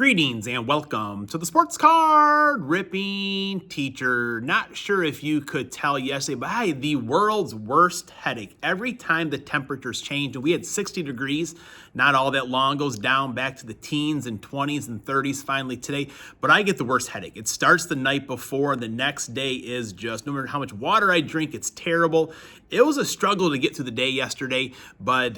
Greetings and welcome to the Sports Card Ripping Teacher. Not sure if you could tell yesterday, but I had the world's worst headache. Every time the temperatures change, and we had 60 degrees not all that long, goes down back to the teens and 20s and 30s finally today, but I get the worst headache. It starts the night before, and the next day is just, no matter how much water I drink, it's terrible. It was a struggle to get through the day yesterday, but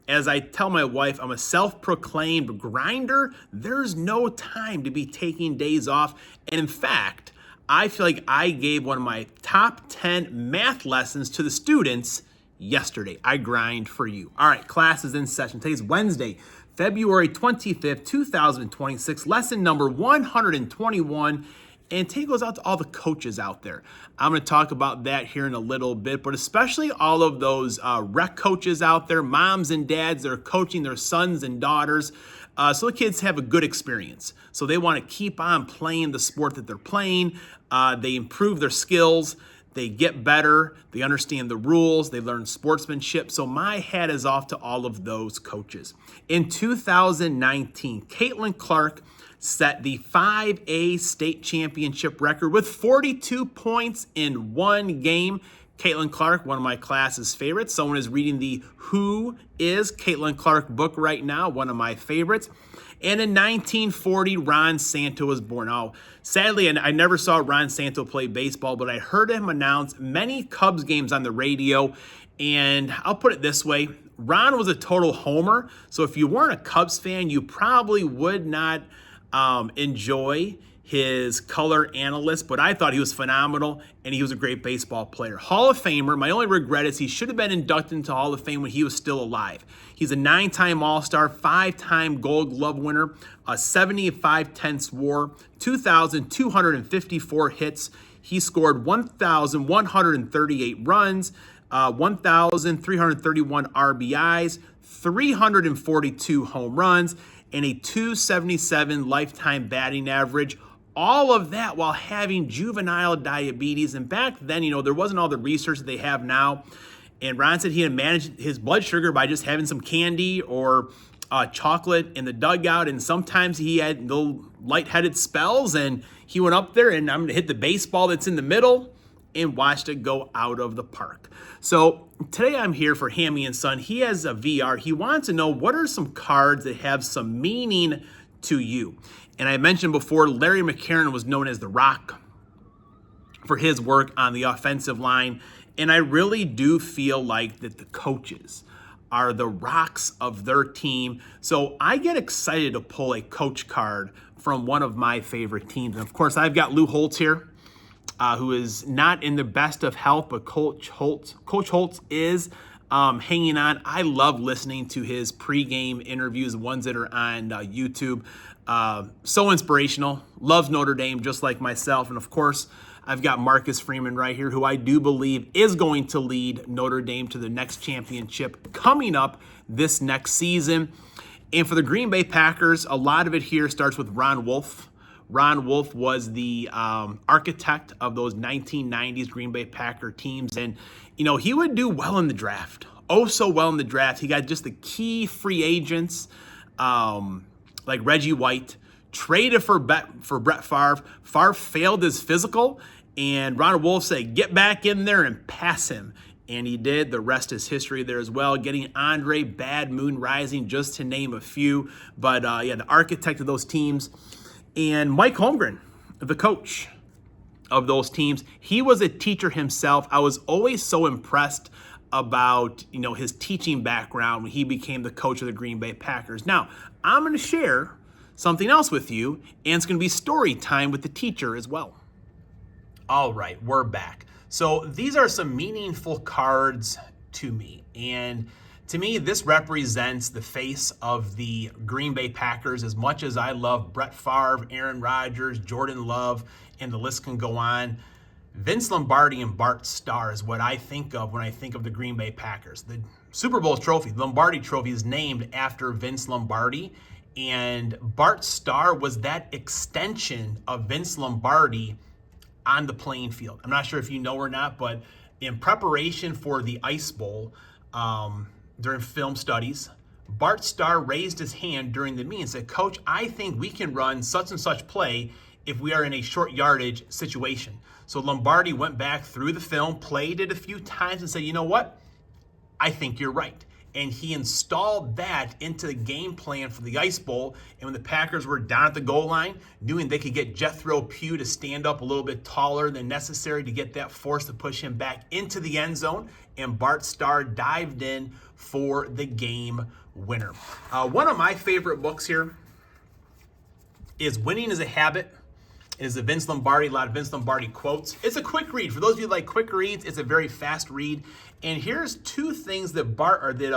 as I tell my wife, I'm a self-proclaimed grinder. There's no time to be taking days off. And in fact, I feel like I gave one of my top 10 math lessons to the students yesterday. I grind for you. All right, class is in session. Today's Wednesday, February 25th, 2026, lesson number 121. And today goes out to all the coaches out there. I'm going to talk about that here in a little bit, but especially all of those rec coaches out there, moms and dads that are coaching their sons and daughters, so the kids have a good experience. So they want to keep on playing the sport that they're playing. They improve their skills. They get better. They understand the rules. They learn sportsmanship. So my hat is off to all of those coaches. In 2019, Caitlin Clark set the 5A state championship record with 42 points in one game. Caitlin Clark, one of my class's favorites. Someone is reading the Who is Caitlin Clark book right now, one of my favorites. And in 1940, Ron Santo was born. Now, sadly, I never saw Ron Santo play baseball, but I heard him announce many Cubs games on the radio. And I'll put it this way, Ron was a total homer. So if you weren't a Cubs fan, you probably would not enjoy his color analyst, but I thought he was phenomenal, and he was a great baseball player. Hall of Famer. My only regret is he should have been inducted into Hall of Fame when he was still alive. He's a 9-time All-Star, 5-time Gold Glove winner, a 75-tenths WAR, 2,254 hits. He scored 1,138 runs, 1,331 RBIs, 342 home runs, and a 277 lifetime batting average. All of that while having juvenile diabetes. And back then, there wasn't all the research that they have now. And Ron said he had managed his blood sugar by just having some candy or chocolate in the dugout. And sometimes he had little lightheaded spells, and he went up there and I'm going to hit the baseball that's in the middle and watched it go out of the park. So today I'm here for Hammy and Son. He has a VR. He wants to know what are some cards that have some meaning to you. And I mentioned before, Larry McCarron was known as the Rock for his work on the offensive line. And I really do feel like that the coaches are the rocks of their team. So I get excited to pull a coach card from one of my favorite teams. And of course, I've got Lou Holtz here. Who is not in the best of health, but Coach Holtz is hanging on. I love listening to his pregame interviews, the ones that are on YouTube. So inspirational. Loves Notre Dame just like myself. And of course, I've got Marcus Freeman right here, who I do believe is going to lead Notre Dame to the next championship coming up this next season. And for the Green Bay Packers, a lot of it here starts with Ron Wolf. Ron Wolf was the architect of those 1990s Green Bay Packer teams. And, he would do well in the draft. Oh, so well in the draft. He got just the key free agents like Reggie White, traded for Brett Favre. Favre failed his physical, and Ron Wolf said, get back in there and pass him. And he did. The rest is history there as well. Getting Andre Bad Moon Rising, just to name a few. But, the architect of those teams. And Mike Holmgren, the coach of those teams, he was a teacher himself. I was always so impressed about, his teaching background when he became the coach of the Green Bay Packers. Now, I'm going to share something else with you, and it's going to be story time with the teacher as well. All right, we're back. So these are some meaningful cards to me, and to me, this represents the face of the Green Bay Packers. As much as I love Brett Favre, Aaron Rodgers, Jordan Love, and the list can go on, Vince Lombardi and Bart Starr is what I think of when I think of the Green Bay Packers. The Super Bowl trophy, the Lombardi trophy, is named after Vince Lombardi, and Bart Starr was that extension of Vince Lombardi on the playing field. I'm not sure if you know or not, but in preparation for the Ice Bowl, during film studies, Bart Starr raised his hand during the meeting and said, Coach, I think we can run such and such play if we are in a short yardage situation. So Lombardi went back through the film, played it a few times, and said, you know what? I think you're right. And he installed that into the game plan for the Ice Bowl. And when the Packers were down at the goal line, knowing they could get Jethro Pugh to stand up a little bit taller than necessary to get that force to push him back into the end zone, and Bart Starr dived in for the game winner. One of my favorite books here is Winning is a Habit. It is a Vince Lombardi, a lot of Vince Lombardi quotes. It's a quick read. For those of you who like quick reads, it's a very fast read. And here's two things that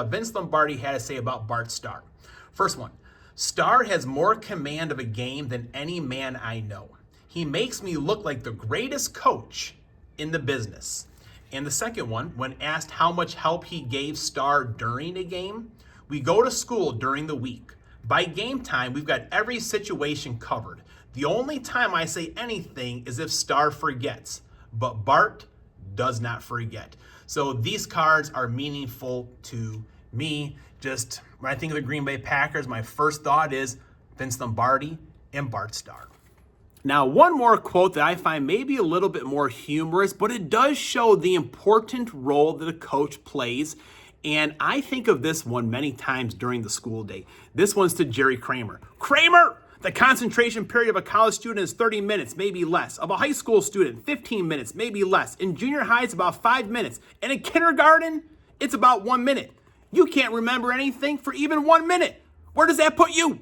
Vince Lombardi had to say about Bart Starr. First one, Starr has more command of a game than any man I know. He makes me look like the greatest coach in the business. And the second one, when asked how much help he gave Starr during a game, we go to school during the week. By game time, we've got every situation covered. The only time I say anything is if Starr forgets, but Bart does not forget. So these cards are meaningful to me. Just when I think of the Green Bay Packers, my first thought is Vince Lombardi and Bart Starr. Now, one more quote that I find maybe a little bit more humorous, but it does show the important role that a coach plays. And I think of this one many times during the school day. This one's to Jerry Kramer. Kramer! The concentration period of a college student is 30 minutes, maybe less. Of a high school student, 15 minutes, maybe less. In junior high, it's about 5 minutes. And in kindergarten, it's about 1 minute. You can't remember anything for even 1 minute. Where does that put you?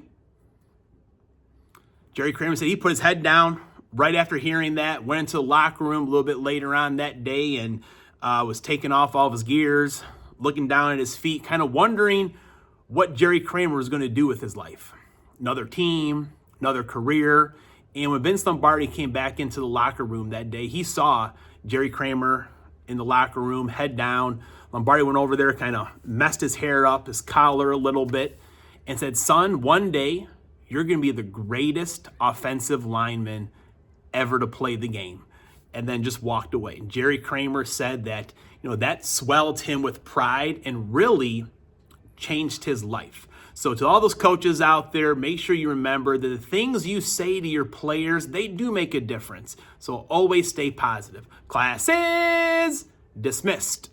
Jerry Kramer said he put his head down right after hearing that, went into the locker room a little bit later on that day and was taking off all of his gears, looking down at his feet, kind of wondering what Jerry Kramer was going to do with his life. Another team, another career. And when Vince Lombardi came back into the locker room that day, he saw Jerry Kramer in the locker room, head down. Lombardi went over there, kind of messed his hair up, his collar a little bit, and said, son, one day you're going to be the greatest offensive lineman ever to play the game. And then just walked away. Jerry Kramer said that, that swelled him with pride and really changed his life. So to all those coaches out there, make sure you remember that the things you say to your players, they do make a difference. So always stay positive. Class is dismissed.